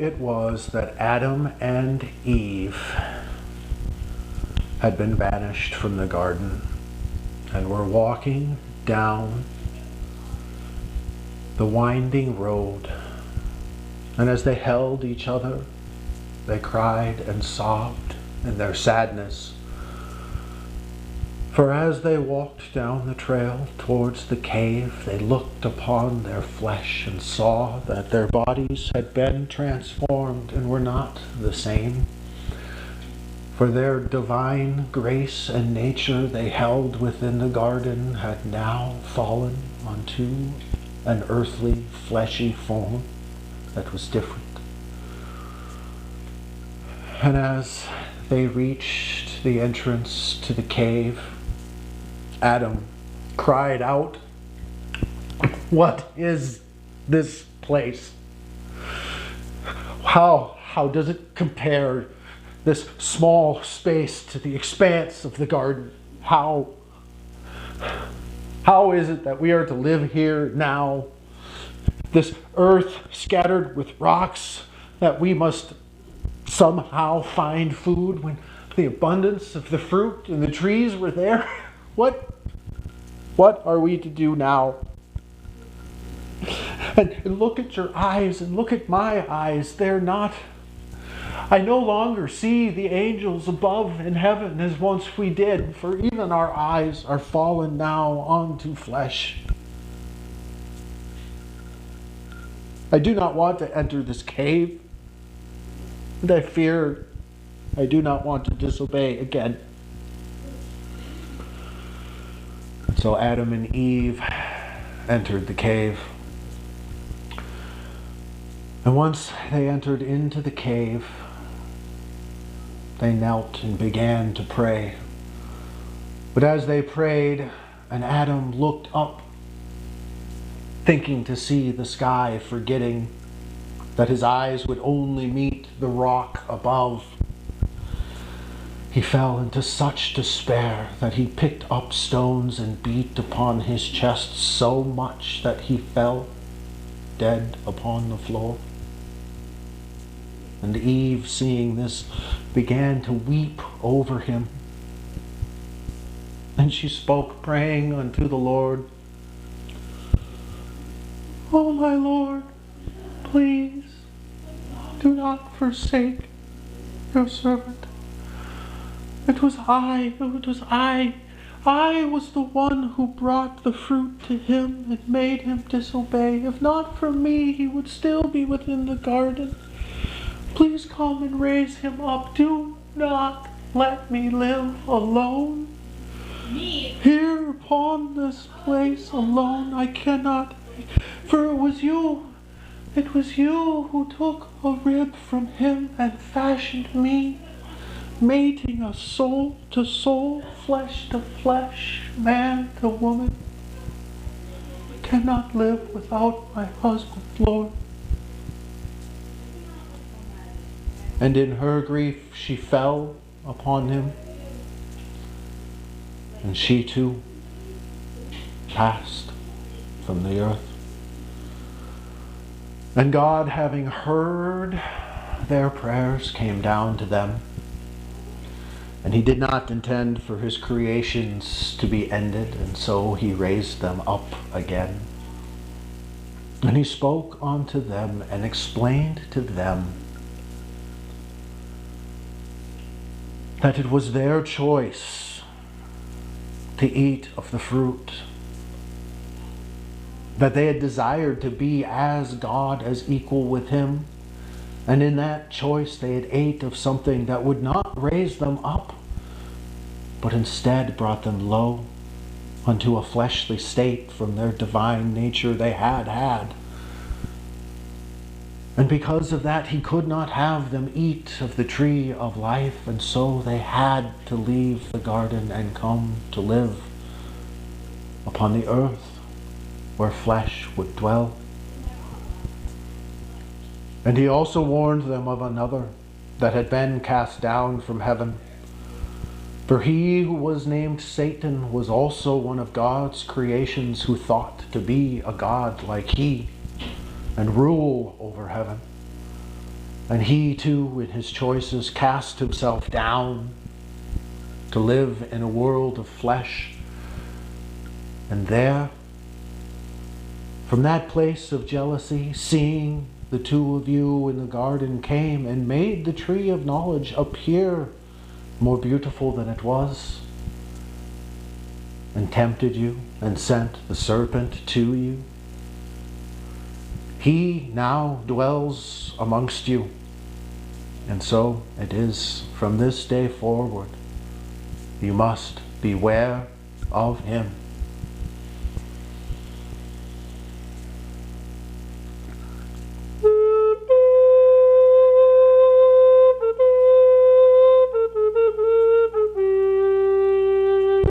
it was that Adam and Eve had been banished from the garden and were walking down the winding road. And as they held each other, they cried and sobbed in their sadness. For as they walked down the trail towards the cave, they looked upon their flesh and saw that their bodies had been transformed and were not the same. For their divine grace and nature they held within the garden had now fallen onto an earthly, fleshy form that was different. And as they reached the entrance to the cave, Adam cried out, "What is this place? How does it compare, this small space, to the expanse of the garden? How is it that we are to live here now? This earth scattered with rocks, that we must somehow find food when the abundance of the fruit and the trees were there? What are we to do now? And look at your eyes and look at my eyes. I no longer see the angels above in heaven as once we did, for even our eyes are fallen now onto flesh. I do not want to enter this cave, and I fear I do not want to disobey again." So Adam and Eve entered the cave. And once they entered into the cave, they knelt and began to pray. But as they prayed, and Adam looked up, thinking to see the sky, forgetting that his eyes would only meet the rock above, he fell into such despair that he picked up stones and beat upon his chest so much that he fell dead upon the floor. And Eve, seeing this, began to weep over him. And she spoke, praying unto the Lord, "O my Lord, please do not forsake your servant. It was I was the one who brought the fruit to him and made him disobey. If not for me, he would still be within the garden. Please come and raise him up. Do not let me live alone. Here upon this place alone I cannot, for it was you who took a rib from him and fashioned me, mating us soul to soul, flesh to flesh, man to woman. I cannot live without my husband, Lord." And in her grief she fell upon him, and she too passed from the earth. And God, having heard their prayers, came down to them. And he did not intend for his creations to be ended, and so he raised them up again. And he spoke unto them and explained to them that it was their choice to eat of the fruit, that they had desired to be as God, as equal with him. And in that choice they had ate of something that would not raise them up, but instead brought them low unto a fleshly state from their divine nature they had. And because of that, he could not have them eat of the tree of life, and so they had to leave the garden and come to live upon the earth where flesh would dwell. And he also warned them of another that had been cast down from heaven. For he who was named Satan was also one of God's creations, who thought to be a god like he and rule over heaven. And he too, in his choices, cast himself down to live in a world of flesh. And there, from that place of jealousy, seeing the two of you in the garden, came and made the tree of knowledge appear more beautiful than it was, and tempted you, and sent the serpent to you. He now dwells amongst you, and so it is from this day forward. You must beware of him.